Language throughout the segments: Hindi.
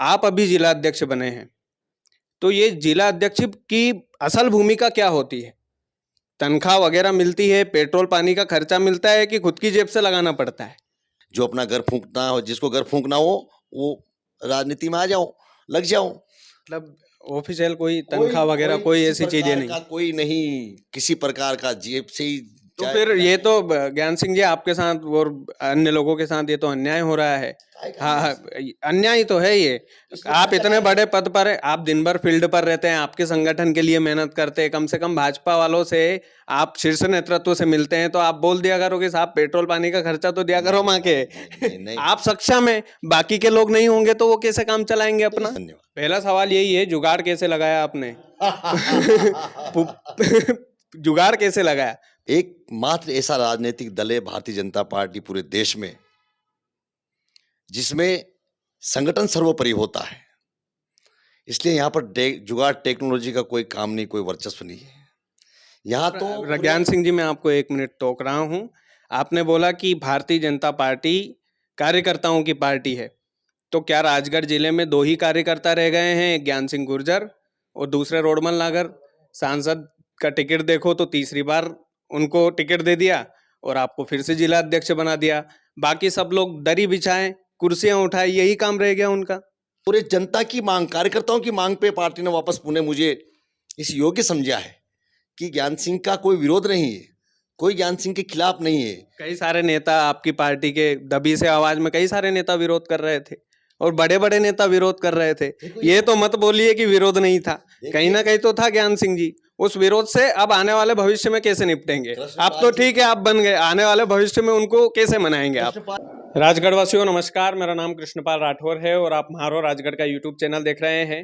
आप अभी जिला अध्यक्ष बने हैं, तो ये जिला अध्यक्ष की असल भूमिका क्या होती है? तनख्वाह वगैरह मिलती है, पेट्रोल पानी का खर्चा मिलता है कि खुद की जेब से लगाना पड़ता है? जो अपना घर फूंकना हो, जिसको घर फूंकना हो वो राजनीति में आ जाओ, लग जाओ। मतलब ऑफिशियल कोई कोई तनख्वाह वगैरह कोई कोई किसी ऐसी चीजें प्रकार नहीं? का कोई नहीं, किसी प्रकार का जेब से ही तो जाए। फिर ये तो ज्ञान सिंह जी आपके साथ और अन्य लोगों के साथ ये तो अन्याय हो रहा है। काय का हाँ अन्याय हाँ, से? अन्याय तो है ये। इसमें आप खर्चा इतने काय बड़े का? पद पर हैं, आप दिन भर फील्ड पर रहते हैं, आपके संगठन के लिए मेहनत करते हैं, कम से कम भाजपा वालों से आप शीर्ष नेतृत्व से मिलते हैं, तो आप बोल दिया करो कि साहब पेट्रोल पानी का खर्चा तो दिया करो नहीं माँ के। नहीं नहीं नहीं। आप सक्षम है, बाकी के लोग नहीं होंगे तो वो कैसे काम चलाएंगे अपना? धन्यवाद। पहला सवाल यही है, जुगाड़ कैसे लगाया आपने? जुगाड़ कैसे लगाया? एकमात्र ऐसा राजनीतिक दल है भारतीय जनता पार्टी पूरे देश में, जिसमें संगठन सर्वोपरि होता है। इसलिए यहाँ पर जुगाड़ टेक्नोलॉजी का कोई काम नहीं, कोई वर्चस्व नहीं है। यहाँ तो ज्ञान सिंह जी, मैं आपको 1 मिनट टोक रहा हूँ। आपने बोला कि भारतीय जनता पार्टी कार्यकर्ताओं की पार्टी है, तो क्या राजगढ़ जिले में 2 ही कार्यकर्ता रह गए हैं, एक ज्ञान सिंह गुर्जर और दूसरे रोडमल नागर? सांसद का टिकट देखो तो तीसरी बार उनको टिकट दे दिया और आपको फिर से जिला अध्यक्ष बना दिया। बाकी सब लोग दरी बिछाएं, कुर्सियां उठाएं, यही काम रह गया उनका। पूरे जनता की मांग, कार्यकर्ताओं की मांग पे पार्टी ने वापस पुणे मुझे इस योग्य समझा है कि ज्ञान सिंह का कोई विरोध नहीं है, कोई ज्ञान सिंह के खिलाफ नहीं है। कई सारे नेता आपकी पार्टी के दबी से आवाज में कई सारे नेता विरोध कर रहे थे और बड़े बड़े नेता विरोध कर रहे थे। ये तो मत बोलिए कि विरोध नहीं था, कहीं ना कहीं तो था ज्ञान सिंह जी। उस विरोध से अब आने वाले भविष्य में कैसे निपटेंगे? आप तो ठीक है, आप बन गए, आने वाले भविष्य में उनको कैसे मनाएंगे आप? राजगढ़ वासियों नमस्कार, मेरा नाम कृष्णपाल राठौर है और आप म्हारो राजगढ़ का यूट्यूब चैनल देख रहे हैं।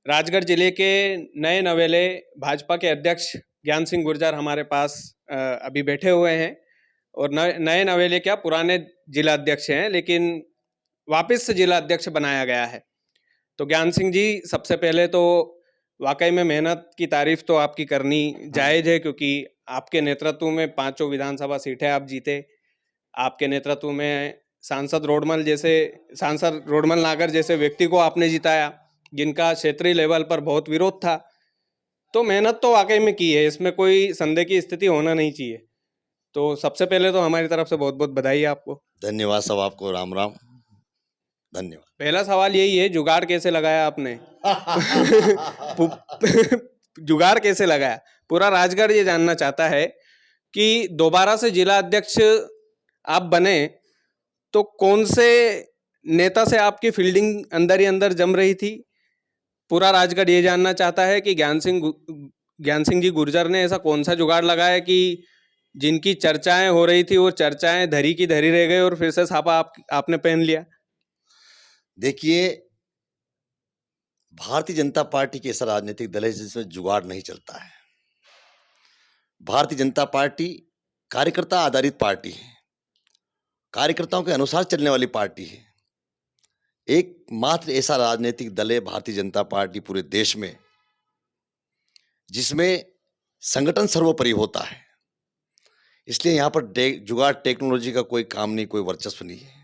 राजगढ़ जिले के नए नवेले भाजपा के अध्यक्ष ज्ञान सिंह गुर्जर हमारे पास अभी बैठे हुए हैं और नए नवेले क्या, पुराने जिला अध्यक्ष हैं, लेकिन वापस से जिला अध्यक्ष बनाया गया है। तो ज्ञान सिंह जी, सबसे पहले तो वाकई में मेहनत की तारीफ तो आपकी करनी जायज है, क्योंकि आपके नेतृत्व में 5 विधानसभा सीटें आप जीते। आपके नेतृत्व में सांसद रोडमल नागर जैसे व्यक्ति को आपने जिताया, जिनका क्षेत्रीय लेवल पर बहुत विरोध था। तो मेहनत तो वाकई में की है, इसमें कोई संदेह की स्थिति होना नहीं चाहिए। तो सबसे पहले तो हमारी तरफ से बहुत बहुत बधाई आपको। धन्यवाद सब, आपको राम राम, धन्यवाद। पहला सवाल यही है, जुगाड़ कैसे लगाया आपने? जुगाड़ कैसे लगाया? पूरा राजगढ़ ये जानना चाहता है कि दोबारा से जिला अध्यक्ष आप बने तो कौन से नेता से आपकी फील्डिंग अंदर ही अंदर जम रही थी? पूरा राजगढ़ ये जानना चाहता है कि ज्ञान सिंह जी गुर्जर ने ऐसा कौन सा जुगाड़ लगाया कि जिनकी चर्चाएं हो रही थी वो चर्चाएं धरी की धरी रह गई और फिर से छापा आपने पहन लिया। देखिए, भारतीय जनता पार्टी की ऐसा राजनीतिक दल है जिसमें जुगाड़ नहीं चलता है। भारतीय जनता पार्टी कार्यकर्ता आधारित पार्टी है, कार्यकर्ताओं के अनुसार चलने वाली पार्टी है। एकमात्र ऐसा राजनीतिक दल है भारतीय जनता पार्टी पूरे देश में, जिसमें संगठन सर्वोपरि होता है। इसलिए यहाँ पर जुगाड़ टेक्नोलॉजी का कोई काम नहीं, कोई वर्चस्व नहीं है।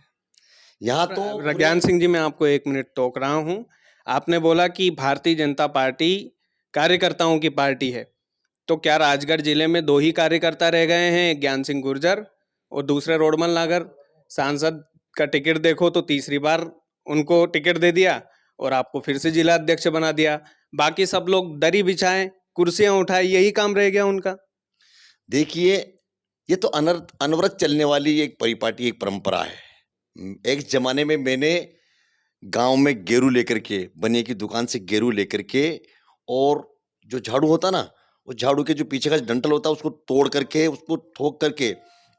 यहाँ तो ज्ञान सिंह जी, मैं आपको 1 मिनट टोक रहा हूँ। आपने बोला कि भारतीय जनता पार्टी कार्यकर्ताओं की पार्टी है, तो क्या राजगढ़ जिले में 2 ही कार्यकर्ता रह गए हैं, एक ज्ञान सिंह गुर्जर और दूसरे रोडमल नागर? सांसद का टिकट देखो तो तीसरी बार उनको टिकट दे दिया और आपको फिर से जिला अध्यक्ष बना दिया। बाकी सब लोग दरी बिछाएं, कुर्सियां उठाएं, यही काम रह गया उनका। देखिए, ये तो अनवरत चलने वाली एक परिपाटी, एक परंपरा है। एक जमाने में मैंने गांव में गेरू लेकर के, बनिए की दुकान से गेरू लेकर के, और जो झाड़ू होता ना, उस झाड़ू के जो पीछे का डंठल होता है उसको तोड़ करके, उसको ठोक करके,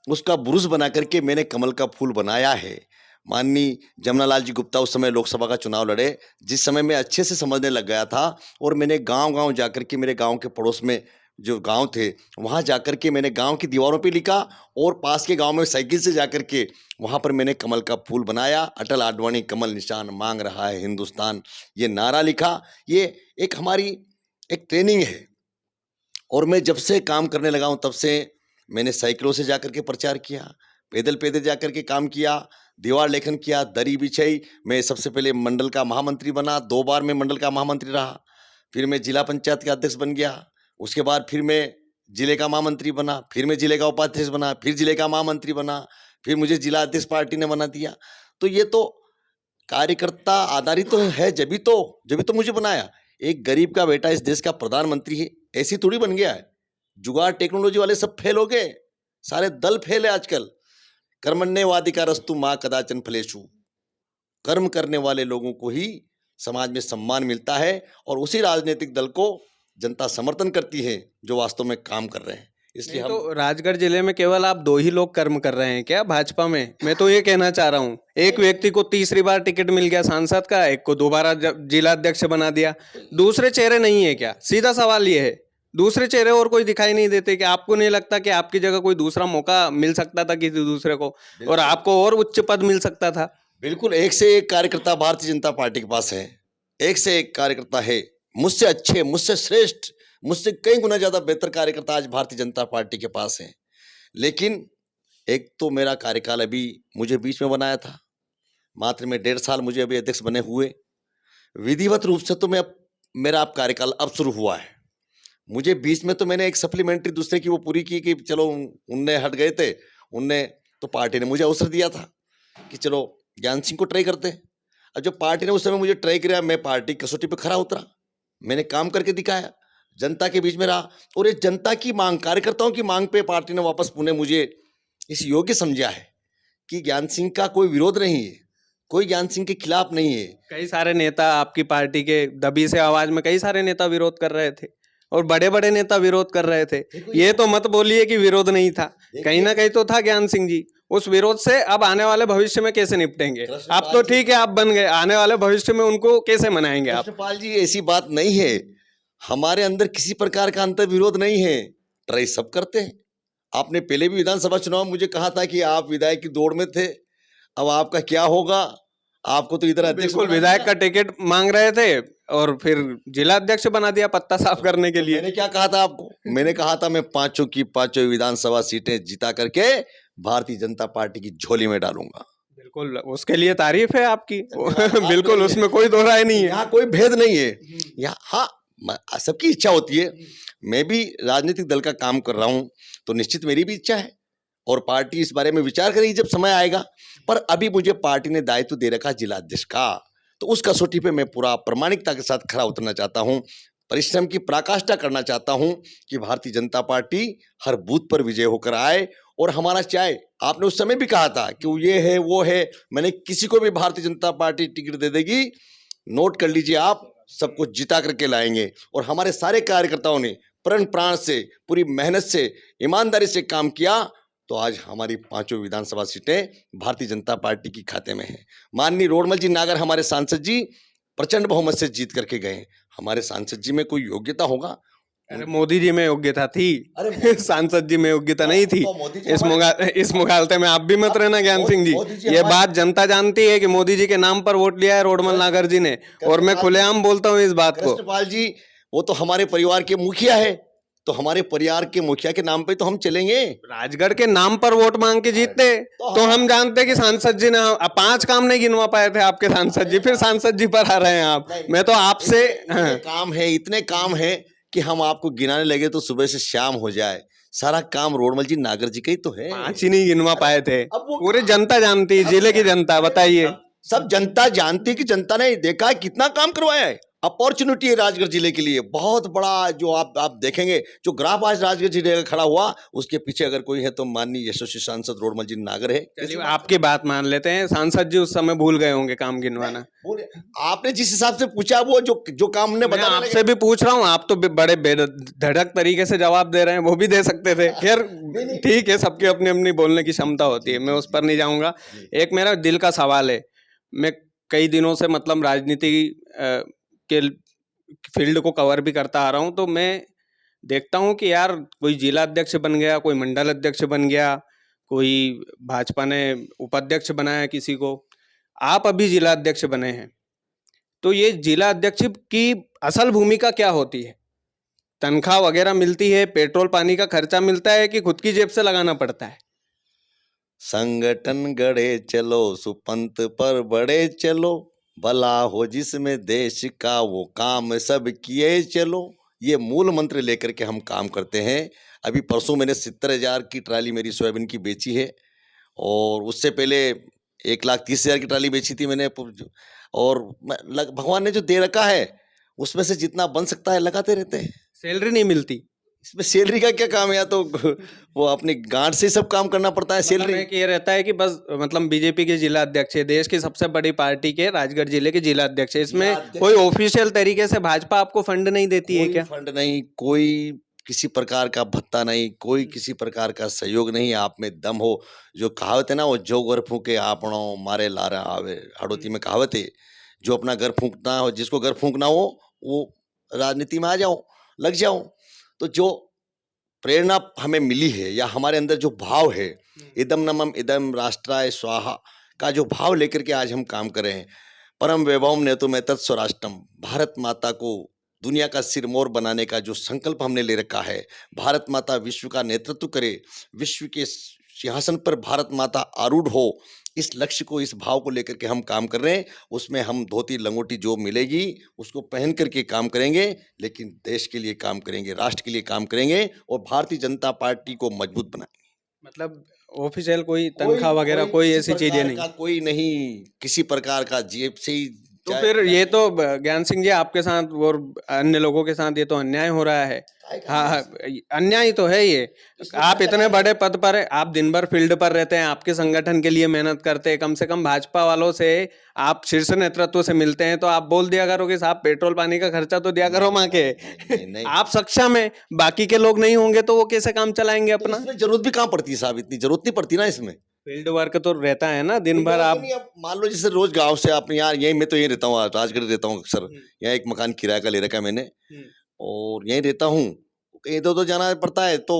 उसका बुरुज बना करके मैंने कमल का फूल बनाया है। माननीय जमनालाल जी गुप्ता उस समय लोकसभा का चुनाव लड़े, जिस समय मैं अच्छे से समझने लग गया था, और मैंने गांव-गांव जाकर के, मेरे गांव के पड़ोस में जो गांव थे वहां जाकर के मैंने गांव की दीवारों पे लिखा, और पास के गांव में साइकिल से जाकर के वहां पर मैंने कमल का फूल बनाया, अटल आडवाणी कमल निशान मांग रहा है हिंदुस्तान, ये नारा लिखा। ये एक हमारी एक ट्रेनिंग है, और मैं जब से काम करने लगा हूं तब से मैंने साइकिलों से जाकर के प्रचार किया, पैदल पैदल जाकर के काम किया, दीवार लेखन किया, दरी बिछाई। मैं सबसे पहले मंडल का महामंत्री बना, 2 बार मैं मंडल का महामंत्री रहा। फिर मैं जिला पंचायत का अध्यक्ष बन गया। उसके बाद फिर मैं जिले का महामंत्री बना, फिर मैं जिले का उपाध्यक्ष बना, फिर जिले का महामंत्री बना, फिर मुझे जिला अध्यक्ष पार्टी ने बना दिया। तो ये तो कार्यकर्ता आधारित तो है, जभी तो मुझे बनाया। एक गरीब का बेटा इस देश का प्रधानमंत्री है, ऐसी थोड़ी बन गया है। जुगाड़ टेक्नोलॉजी वाले सब फेल हो गए, सारे दल फेल है आजकल। कर्मण्येवाधिकारस्तु मां कदाचन फलेषु। कर्म करने वाले लोगों को ही समाज में सम्मान मिलता है और उसी राजनीतिक दल को जनता समर्थन करती है जो वास्तव में काम कर रहे हैं। इसलिए नहीं हम तो राजगढ़ जिले में केवल आप 2 ही लोग कर्म कर रहे हैं क्या भाजपा में? मैं तो ये कहना चाह रहा हूँ, एक व्यक्ति को तीसरी बार टिकट मिल गया सांसद का, एक को दोबारा जिला अध्यक्ष बना दिया, दूसरे चेहरे नहीं है क्या? सीधा सवाल ये है, दूसरे चेहरे और कोई दिखाई नहीं देते कि आपको नहीं लगता कि आपकी जगह कोई दूसरा मौका मिल सकता था किसी दूसरे को और आपको और उच्च पद मिल सकता था? बिल्कुल एक से एक कार्यकर्ता भारतीय जनता पार्टी के पास है, एक से एक कार्यकर्ता है, मुझसे अच्छे, मुझसे श्रेष्ठ, मुझसे कई गुना ज्यादा बेहतर कार्यकर्ता आज भारतीय जनता पार्टी के पास है। लेकिन एक तो मेरा कार्यकाल अभी मुझे बीच में बनाया था, मात्र में 1.5 साल मुझे अभी अध्यक्ष बने हुए। विधिवत रूप से तो मेरा अब कार्यकाल अब शुरू हुआ है। मुझे बीच में तो मैंने एक सप्लीमेंट्री दूसरे की वो पूरी की कि चलो उनने हट गए थे, उनने तो पार्टी ने मुझे अवसर दिया था कि चलो ज्ञान सिंह को ट्राई करते हैं। अब जब पार्टी ने उस समय मुझे ट्राई किया, मैं पार्टी कसौटी पे खरा उतरा, मैंने काम करके दिखाया, जनता के बीच में रहा और ये जनता की मांग, कार्यकर्ताओं की मांग पे पार्टी ने वापस पुणे मुझे इस योग्य समझा है कि ज्ञान सिंह का कोई विरोध नहीं है, कोई ज्ञान सिंह के खिलाफ नहीं है। कई सारे नेता आपकी पार्टी के दबी से आवाज में कई सारे नेता विरोध कर रहे थे और बड़े बड़े नेता विरोध कर रहे थे। ये तो मत बोलिए कि विरोध नहीं था, कहीं ना कहीं तो था ज्ञान सिंह जी। उस विरोध से अब आने वाले भविष्य में कैसे निपटेंगे? आप तो ठीक है, आप बन गए, आने वाले भविष्य में उनको कैसे मनाएंगे आप? कृष्णपाल जी ऐसी बात नहीं है, हमारे अंदर किसी प्रकार का अंतर विरोध नहीं है, ट्राई सब करते हैं। आपने पहले भी विधानसभा चुनाव में मुझे कहा था कि आप विधायक की दौड़ में थे, अब आपका क्या होगा? आपको तो इधर अध्यक्ष बिल्कुल बना विधायक दिया। का टिकट मांग रहे थे और फिर जिला अध्यक्ष बना दिया पत्ता साफ करने के लिए। मैंने क्या कहा था आपको? मैंने कहा था मैं 5 की 5 विधानसभा सीटें जिता करके भारतीय जनता पार्टी की झोली में डालूंगा। बिल्कुल, उसके लिए तारीफ है आपकी। धन्यवाद। बिल्कुल, उसमें कोई दो राय नहीं है। यहाँ कोई भेद नहीं है, यहाँ हाँ सबकी इच्छा होती है। मैं भी राजनीतिक दल का काम कर रहा हूँ तो निश्चित मेरी भी इच्छा है और पार्टी इस बारे में विचार करेगी जब समय आएगा। पर अभी मुझे पार्टी ने दायित्व दे रखा जिला अध्यक्ष का, तो उस कसौटी पे मैं पूरा प्रामाणिकता के साथ खरा उतरना चाहता हूँ, परिश्रम की पराकाष्ठा करना चाहता हूँ कि भारतीय जनता पार्टी हर बूथ पर विजय होकर आए और हमारा चाहे, आपने उस समय भी कहा था कि वो ये है वो है, मैंने किसी को भी भारतीय जनता पार्टी टिकट दे देगी, नोट कर लीजिए आप, सबको जिता करके लाएंगे। और हमारे सारे कार्यकर्ताओं ने प्रण प्राण से, पूरी मेहनत से, ईमानदारी से काम किया, तो आज हमारी 5 विधानसभा सीटें भारतीय जनता पार्टी की खाते में हैं। माननीय रोडमल जी नागर हमारे सांसद जी प्रचंड बहुमत से जीत करके गए। हमारे सांसद जी में कोई योग्यता होगा? अरे मोदी जी में योग्यता थी, अरे सांसद जी में योग्यता नहीं थी। तो मोदी जी इस मुगालते में आप भी मत रहना ज्ञान सिंह मोदी जी। जी ये हमारे- बात जनता जानती है कि मोदी जी के नाम पर वोट लिया है रोडमल नागर जी ने, और मैं खुलेआम बोलता हूँ इस बात को। कृष्णपाल जी वो तो हमारे परिवार के मुखिया है, तो हमारे परिवार के मुखिया के नाम पे तो हम चलेंगे। राजगढ़ के नाम पर वोट मांग के जीतते तो हम जानते कि सांसद जी ने 5 काम नहीं गिनवा पाए थे आपके सांसद जी, फिर सांसद जी पर आ रहे हैं आप। मैं तो आपसे इतने काम है कि हम आपको गिनाने लगे तो सुबह से शाम हो जाए। सारा काम रोडमल जी नागर जी का ही तो है। 5 ही नहीं गिनवा पाए थे, अब वो पूरी जनता जानती है, जिले की जनता। बताइए, सब जनता जानती कि जनता ने देखा है कितना काम करवाया है। अपॉर्चुनिटी है राजगढ़ जिले के लिए बहुत बड़ा, जो आप देखेंगे जो ग्राफ आज राजगढ़ जिले का खड़ा हुआ, उसके पीछे अगर कोई है तो माननीय यशस्वी सांसद रोडमल जी नागर है। चलिए आपकी बात मान लेते हैं, सांसद जी उस समय भूल गए होंगे काम गिनवाना। आपने जिस हिसाब से पूछा वो जो काम ने मैं बताया आपसे भी पूछ रहा हूँ, आप तो बड़े बेधड़क तरीके से जवाब दे रहे हैं, वो भी दे सकते थे। खैर ठीक है, सबकी अपनी अपनी बोलने की क्षमता होती है, मैं उस पर नहीं जाऊंगा। एक मेरा दिल का सवाल है, मैं कई दिनों से मतलब राजनीति के फील्ड को कवर भी करता आ रहा हूँ, तो मैं देखता हूँ कि यार कोई जिला अध्यक्ष बन गया, कोई मंडल अध्यक्ष बन गया, कोई भाजपा ने उपाध्यक्ष बनाया किसी को, आप अभी जिला अध्यक्ष बने हैं। तो ये जिला अध्यक्ष की असल भूमिका क्या होती है? तनख्वाह वगैरह मिलती है, पेट्रोल पानी का खर्चा मिलता है कि खुद की जेब से लगाना पड़ता है? संगठन गढ़े चलो, सुपंथ पर बढ़े चलो, भला हो जिसमें देश का वो काम सब किए चलो। ये मूल मंत्र लेकर के हम काम करते हैं। अभी परसों मैंने 70,000 की ट्राली मेरी सोयाबीन की बेची है, और उससे पहले 1,30,000 की ट्राली बेची थी मैंने। और भगवान ने जो दे रखा है उसमें से जितना बन सकता है लगाते रहते हैं। सैलरी नहीं मिलती। इसमें सैलरी का क्या काम है? या तो वो अपनी गांठ से ही सब काम करना पड़ता है। मतलब सैलरी एक ये रहता है कि बस मतलब बीजेपी के जिला अध्यक्ष है, देश की सबसे बड़ी पार्टी के राजगढ़ जिले के जिला अध्यक्ष है, इसमें कोई ऑफिशियल तरीके से भाजपा आपको फंड नहीं देती है कोई क्या? फंड नहीं, कोई किसी प्रकार का भत्ता नहीं, कोई किसी प्रकार का सहयोग नहीं। आप में दम हो, जो कहावत है ना, वो जो घर फूके आपणो मारे लारा आवे, हाड़ौती में कहावत है। जो अपना घर फूकना हो, जिसको घर फूकना हो वो राजनीति में आ जाओ, लग जाओ। तो जो प्रेरणा हमें मिली है, या हमारे अंदर जो भाव है, इदम नमम इदम राष्ट्राय स्वाहा का जो भाव लेकर के आज हम काम कर रहे हैं। परम वैभवम नेतु में तत्स्वराष्ट्रम, भारत माता को दुनिया का सिरमौर बनाने का जो संकल्प हमने ले रखा है, भारत माता विश्व का नेतृत्व करे, विश्व के सिंहासन पर भारत माता आरूढ़ हो, इस लक्ष्य को, इस भाव को लेकर के हम काम कर रहे हैं। उसमें हम धोती लंगोटी जो मिलेगी उसको पहन करके काम करेंगे, लेकिन देश के लिए काम करेंगे, राष्ट्र के लिए काम करेंगे, और भारतीय जनता पार्टी को मजबूत बनाएंगे। मतलब ऑफिशियल कोई तनख्वाह वगैरह कोई किसी ऐसी चीजें प्रकार नहीं? का कोई नहीं, किसी प्रकार का जेब से ही तो चाहे फिर ये तो ज्ञान सिंह जी आपके साथ और अन्य लोगों के साथ ये तो अन्याय हो रहा है। काय का हाँ हाँ, नहीं। अन्याय तो है ये। इसमें आप क्या इतने चला बड़े है? पद पर हैं, आप दिन भर फील्ड पर रहते हैं, आपके संगठन के लिए मेहनत करते हैं, कम से कम भाजपा वालों से आप शीर्ष नेतृत्व से मिलते हैं, तो आप बोल दिया करो कि साहब पेट्रोल पानी का खर्चा तो दिया करो माँ के। नहीं। आप सक्षम है, बाकी के लोग नहीं होंगे तो वो कैसे काम चलाएंगे तो अपना? इसमें जरूरत भी कहाँ पड़ती है साहब? इतनी जरूरत नहीं पड़ती ना इसमें। फील्ड वर्क तो रहता है ना, दिन फील्ड भर वर्क आप। नहीं, अब मान लो जैसे रोज गांव से आप यहाँ, यही मैं तो यही रहता हूँ, राजगढ़ रहता हूँ अक्सर। हम्म, यहाँ एक मकान किराए का ले रखा है मैंने, हम्म, और यहीं रहता हूँ। कहीं इधर उधर जाना पड़ता है तो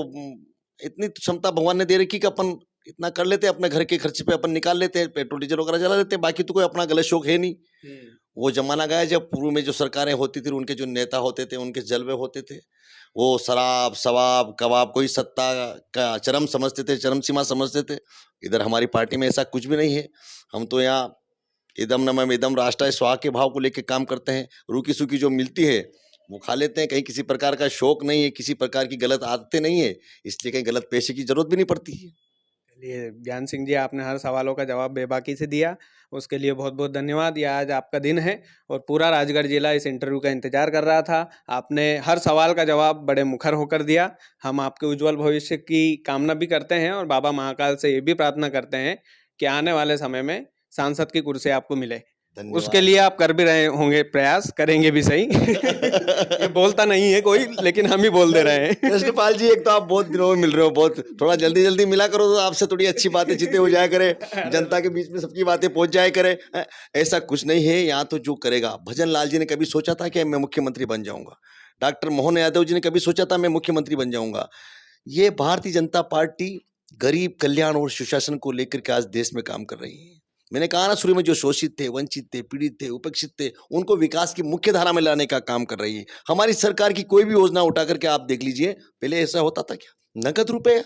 इतनी क्षमता भगवान ने दे रखी कि अपन इतना कर लेते हैं, अपने घर के खर्चे पे अपन निकाल लेते हैं, पेट्रोल डीजल वगैरह जला लेते हैं। बाकी तो कोई अपना गलत शौक है नहीं। हम्म। वो जमाना गया जब पूर्व में जो सरकारें होती थी, उनके जो नेता होते थे, उनके जलवे होते थे, वो शराब शवाब कबाब कोई सत्ता का चरम समझते थे, चरम सीमा समझते थे। इधर हमारी पार्टी में ऐसा कुछ भी नहीं है। हम तो यहाँ इदम नमम इदम राष्ट्राय स्वाहा के भाव को लेकर काम करते हैं। रूखी सूखी जो मिलती है वो खा लेते हैं। कहीं किसी प्रकार का शौक नहीं है, किसी प्रकार की गलत आदतें नहीं है, इसलिए कहीं गलत पेशे की जरूरत भी नहीं पड़ती है। चलिए ज्ञान सिंह जी, आपने हर सवालों का जवाब बेबाकी से दिया, उसके लिए बहुत बहुत धन्यवाद। ये आज आपका दिन है और पूरा राजगढ़ जिला इस इंटरव्यू का इंतजार कर रहा था। आपने हर सवाल का जवाब बड़े मुखर होकर दिया। हम आपके उज्जवल भविष्य की कामना भी करते हैं और बाबा महाकाल से ये भी प्रार्थना करते हैं कि आने वाले समय में सांसद की कुर्सी आपको मिले। उसके धन्यवाद। लिए आप कर भी रहे होंगे, प्रयास करेंगे भी सही। ये बोलता नहीं है कोई, लेकिन हम ही बोल दे रहे हैं। कृष्णपाल जी, एक तो आप बहुत दिनों में मिल रहे हो, बहुत थोड़ा जल्दी जल्दी मिला करो तो आपसे थोड़ी अच्छी बातें चीतें हो जाया करे, जनता के बीच में सबकी बातें पहुंच जाया करे। ऐसा कुछ नहीं है। यहाँ तो जो करेगा, भजन लाल जी ने कभी सोचा था कि मैं मुख्यमंत्री बन जाऊंगा? डॉक्टर मोहन यादव जी ने कभी सोचा था मैं मुख्यमंत्री बन जाऊंगा? ये भारतीय जनता पार्टी गरीब कल्याण और सुशासन को लेकर के आज देश में काम कर रही है। मैंने कहा ना शुरू में, जो शोषित थे, वंचित थे, पीड़ित थे, उपेक्षित थे, उनको विकास की मुख्य धारा में लाने का काम कर रही है। हमारी सरकार की कोई भी योजना उठा करके आप देख लीजिए, पहले ऐसा होता था क्या? नगद रुपए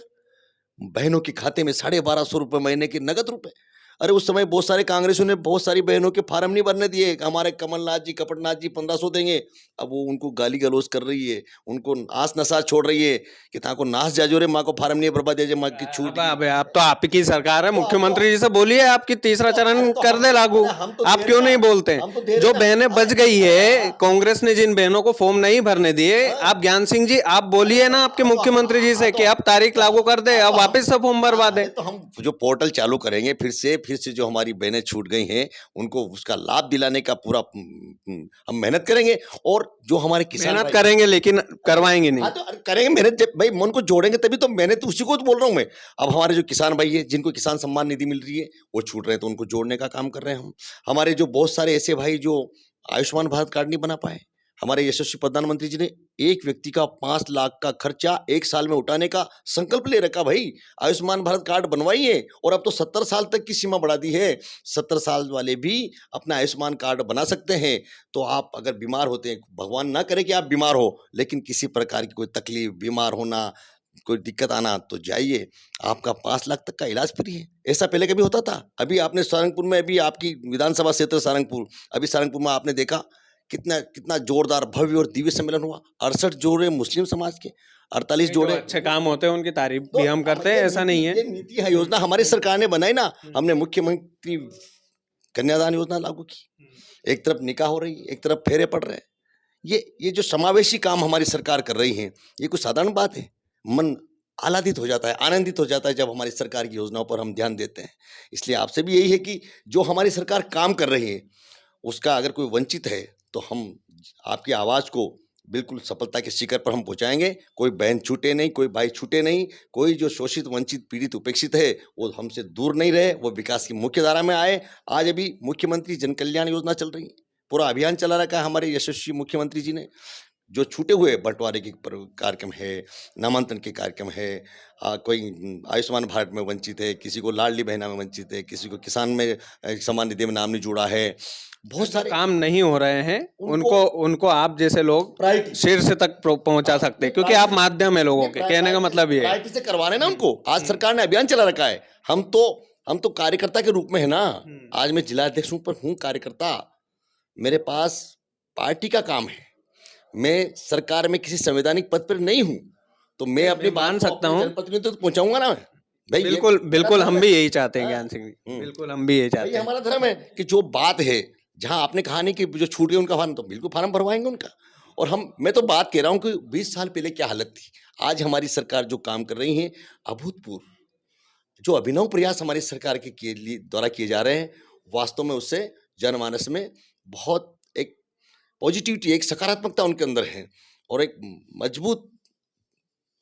बहनों के खाते में, 1250 रुपए महीने के नगद रुपए। अरे उस समय बहुत सारे कांग्रेसियों ने बहुत सारी बहनों के फार्म नहीं भरने दिए। हमारे कमलनाथ जी, कपटनाथ जी 1500 देंगे। अब वो उनको गाली गलौज कर रही है, उनको आस नसाज छोड़ रही है कि ताको नास जाजो रे, माँ को फार्म नहीं भरवा दे, माँ की छूट अब आप तो आपकी सरकार है, मुख्यमंत्री जी से बोलिए आपकी तीसरा चरण कर दे लागू। आप क्यों नहीं बोलते हैं? जो बहनें बच गई है, कांग्रेस ने जिन बहनों को फॉर्म नहीं भरने दिए, आप ज्ञान सिंह जी आप बोलिए ना आपके मुख्यमंत्री जी से कि अब तारीख लागू कर दे, अब वापस से फॉर्म भरवा दे। तो हम जो पोर्टल चालू करेंगे फिर से जो हमारी बहनें छूट गई हैं उनको उसका लाभ दिलाने का पूरा हम मेहनत करेंगे। और जो हमारे किसान मेहनत भाई, करेंगे लेकिन करवाएंगे नहीं। हाँ तो करेंगे मेहनत, जब भाई मन को जोड़ेंगे तभी तो। मेहनत उसी को तो बोल रहा हूँ मैं। अब हमारे जो किसान भाई है, जिनको किसान सम्मान निधि मिल रही है, वो छूट रहे हैं, तो उनको जोड़ने का काम कर रहे हैं हम। हमारे जो बहुत सारे ऐसे भाई जो आयुष्मान भारत कार्ड नहीं बना पाए, हमारे यशस्वी प्रधानमंत्री जी ने एक व्यक्ति का 5 लाख का खर्चा 1 साल में उठाने का संकल्प ले रखा। भाई आयुष्मान भारत कार्ड बनवाइए, और अब तो 70 साल तक की सीमा बढ़ा दी है। 70 साल वाले भी अपना आयुष्मान कार्ड बना सकते हैं। तो आप अगर बीमार होते हैं, भगवान ना करे कि आप बीमार हो, लेकिन किसी प्रकार की कोई तकलीफ, बीमार होना, कोई दिक्कत आना तो जाइए, आपका 5 लाख तक का इलाज फ्री है। ऐसा पहले कभी होता था? अभी आपने सारंगपुर में, अभी आपकी विधानसभा क्षेत्र सारंगपुर, अभी सारंगपुर में आपने देखा कितना कितना जोरदार भव्य और दिव्य सम्मेलन हुआ। 68 जोड़े मुस्लिम समाज के, 48 जो जोड़े। अच्छे काम होते हैं उनकी तारीफ तो भी हम करते हैं, ऐसा नहीं है। ये नीति है, योजना हमारी सरकार ने बनाई ना। हमने मुख्यमंत्री कन्यादान योजना लागू की। एक तरफ निकाह हो रही है, एक तरफ फेरे पड़ रहे हैं। ये जो समावेशी काम हमारी सरकार कर रही है, ये कोई साधारण बात है? मन आह्लादित हो जाता है, आनंदित हो जाता है जब हमारी सरकार की योजनाओं पर हम ध्यान देते हैं। इसलिए आपसे भी यही है कि जो हमारी सरकार काम कर रही है, उसका अगर कोई वंचित है तो हम आपकी आवाज़ को बिल्कुल सफलता के शिखर पर हम पहुँचाएँगे। कोई बहन छूटे नहीं, कोई भाई छूटे नहीं, कोई जो शोषित, वंचित, पीड़ित, उपेक्षित है, वो हमसे दूर नहीं रहे, वो विकास की मुख्य धारा में आए। आज अभी मुख्यमंत्री जन कल्याण योजना चल रही है, पूरा अभियान चला रखा है हमारे यशस्वी मुख्यमंत्री जी ने। जो छूटे हुए बंटवारे के कार्यक्रम है, नामांतरण के कार्यक्रम है, कोई आयुष्मान भारत में वंचित है, किसी को लाडली बहना में वंचित है, किसी को किसान में सम्मान निधि में नाम नहीं जुड़ा है, बहुत सारे काम नहीं हो रहे हैं, उनको आप जैसे लोग शीर्ष तक पहुंचा सकते हैं, क्योंकि आप माध्यम है लोगों के, कहने का मतलब ये है। प्रायोरिटी से करवा रहे हैं ना उनको। आज सरकार ने अभियान चला रखा है। हम तो कार्यकर्ता के रूप में है ना। आज मैं जिला अध्यक्ष पर हूँ, कार्यकर्ता। मेरे पास पार्टी का काम है। मैं सरकार में किसी संवैधानिक पद पर नहीं हूँ, तो मैं अपनी मान सकता हूँ, जनप्रतिनिधि तो पहुंचाऊंगा ना भाई। बिल्कुल बिल्कुल, हम भी यही चाहते हैं ज्ञान सिंह जी, बिल्कुल हम भी यही चाहते ये हैं। हमारा धर्म है कि जो बात है, जहां आपने कहा नहीं कि जो छूट गए उनका फार्म, तो बिल्कुल फार्म भरवाएंगे उनका। और मैं तो बात कह रहा हूँ कि 20 साल पहले क्या हालत थी, आज हमारी सरकार जो काम कर रही है, अभूतपूर्व। जो अभिनव प्रयास हमारी सरकार के द्वारा किए जा रहे हैं, वास्तव में उससे जनमानस में बहुत एक पॉजिटिविटी, एक सकारात्मकता उनके अंदर है, और एक मजबूत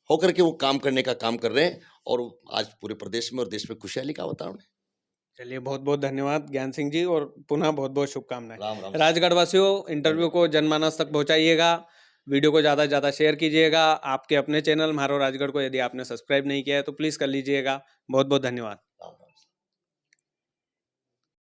होकर के वो काम करने का काम कर रहे हैं। और आज पूरे प्रदेश में और देश में खुशहाली का वातावरण है। चलिए, बहुत बहुत धन्यवाद ज्ञान सिंह जी, और पुनः बहुत बहुत शुभकामनाएं। राम राम। राजगढ़ वासियों, इंटरव्यू को जनमानस तक पहुंचाइएगा, वीडियो को ज़्यादा से ज़्यादा शेयर कीजिएगा। आपके अपने चैनल म्हारो राजगढ़ को यदि आपने सब्सक्राइब नहीं किया है तो प्लीज़ कर लीजिएगा। बहुत बहुत धन्यवाद।